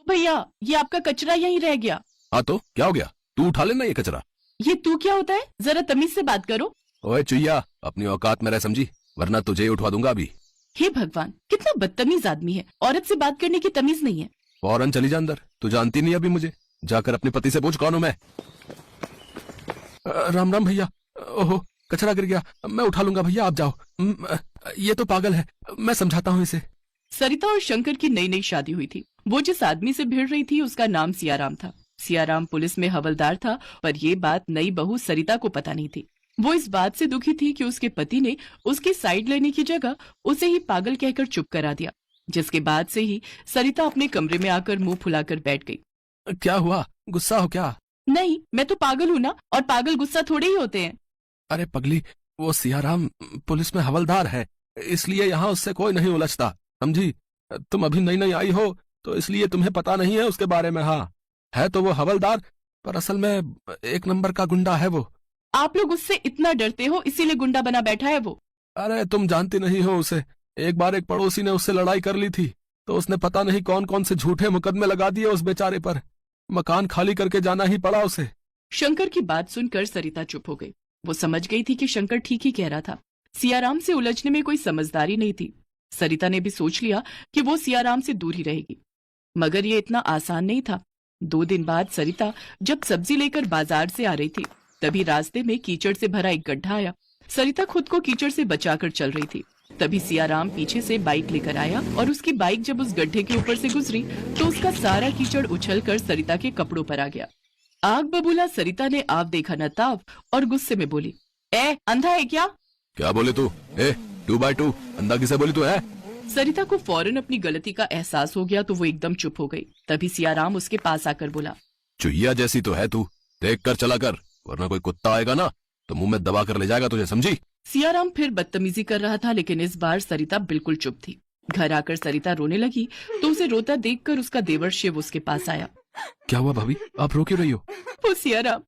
भैया, ये आपका कचरा यहीं रह गया। हाँ तो क्या हो गया, तू उठा लेना ये कचरा। ये तू क्या होता है, जरा तमीज से बात करो। ओए चुईया, अपनी औकात में रह समझी, वरना तुझे ही उठवा दूंगा अभी। हे भगवान, कितना बदतमीज आदमी है, औरत से बात करने की तमीज नहीं है। फौरन चली जा अंदर, तू जानती नहीं अभी मुझे। जाकर अपने पति से पूछ कौन हूं मैं। राम राम भैया। ओहो, कचरा गिर गया, मैं उठा लूंगा भैया, आप जाओ। ये तो पागल है, मैं समझाता हूँ इसे। सरिता और शंकर की नई नई शादी हुई थी। वो जिस आदमी से भिड़ रही थी उसका नाम सियाराम था। सियाराम पुलिस में हवलदार था, पर ये बात नई बहू सरिता को पता नहीं थी। वो इस बात से दुखी थी कि उसके पति ने उसकी साइड लेने की जगह उसे ही पागल कहकर चुप करा दिया, जिसके बाद से ही सरिता अपने कमरे में आकर मुंह फुलाकर बैठ गई। क्या हुआ, गुस्सा हो क्या? नहीं, मैं तो पागल हूँ ना, और पागल गुस्सा थोड़े ही होते हैं। अरे पगली, वो सियाराम पुलिस में हवलदार है, इसलिए यहाँ उससे कोई नहीं उलझता, समझी? तुम अभी नई नई आई हो तो इसलिए तुम्हें पता नहीं है उसके बारे में। हाँ, है तो वो हवलदार, पर असल में एक नंबर का गुंडा है वो। आप लोग उससे इतना डरते हो, इसीलिए गुंडा बना बैठा है वो। अरे तुम जानती नहीं हो उसे। एक बार एक पड़ोसी ने उससे लड़ाई कर ली थी, तो उसने पता नहीं कौन कौन से झूठे मुकदमे लगा दिए उस बेचारे पर। मकान खाली करके जाना ही पड़ा उसे। शंकर की बात सुनकर सरिता चुप हो गई। वो समझ गई थी कि शंकर ठीक ही कह रहा था। सियाराम से उलझने में कोई समझदारी नहीं थी। सरिता ने भी सोच लिया कि वो सियाराम से दूर ही रहेगी, मगर ये इतना आसान नहीं था। 2 दिन बाद सरिता जब सब्जी लेकर बाजार से आ रही थी, तभी रास्ते में कीचड़ से भरा एक गड्ढा आया। सरिता खुद को कीचड़ से बचाकर चल रही थी, तभी सियाराम पीछे से बाइक लेकर आया और उसकी बाइक जब उस गड्ढे के ऊपर से गुजरी तो उसका सारा कीचड़ उछलकर सरिता के कपड़ों पर आ गया। आग बबूला सरिता ने आप देखा न ताव और गुस्से में बोली, ए अंधा है क्या? क्या बोले तू? 2x2 अंधा किसे बोली तू है? सरिता को फौरन अपनी गलती का एहसास हो गया तो वो एकदम चुप हो गई। तभी सियाराम उसके पास आकर बोला, चुहिया जैसी तो है तू, देख कर चला कर, वरना कोई कुत्ता आएगा ना तो मुंह में दबा कर ले जाएगा तुझे, समझी? सियाराम फिर बदतमीजी कर रहा था, लेकिन इस बार सरिता बिल्कुल चुप थी। घर आकर सरिता रोने लगी तो उसे रोता देखकर उसका देवर शिव उसके पास आया। क्या हुआ भाभी, आप रो क्यों रही हो? वो सियाराम,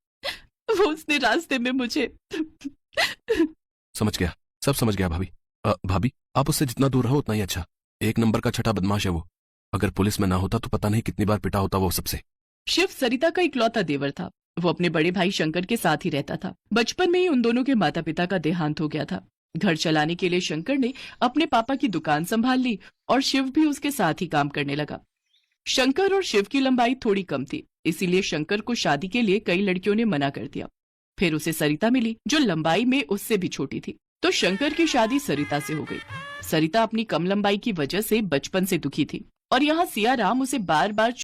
वो उसने रास्ते में मुझे समझ गया, सब समझ गया भाभी। भाभी, आप उससे जितना दूर रहो उतना ही अच्छा। एक नंबर का छठा बदमाश है वो। अगर पुलिस में ना होता तो पता नहीं कितनी बार पिटा होता वो सबसे। शिव सरिता का इकलौता देवर था। वो अपने बड़े भाई शंकर के साथ ही रहता था। बचपन में ही उन दोनों के माता पिता का देहांत हो गया था। घर चलाने के लिए शंकर ने अपने पापा की दुकान संभाल ली और शिव भी उसके साथ ही काम करने लगा। शंकर और शिव की लंबाई थोड़ी कम थी, इसीलिए शंकर को शादी के लिए कई लड़कियों ने मना कर दिया। फिर उसे सरिता मिली जो लंबाई में उससे भी छोटी थी, तो शंकर की शादी सरिता से हो गई। सरिता अपनी कम लंबाई की वजह से बचपन से दुखी थी और यहाँ सियाराम उसे बार बार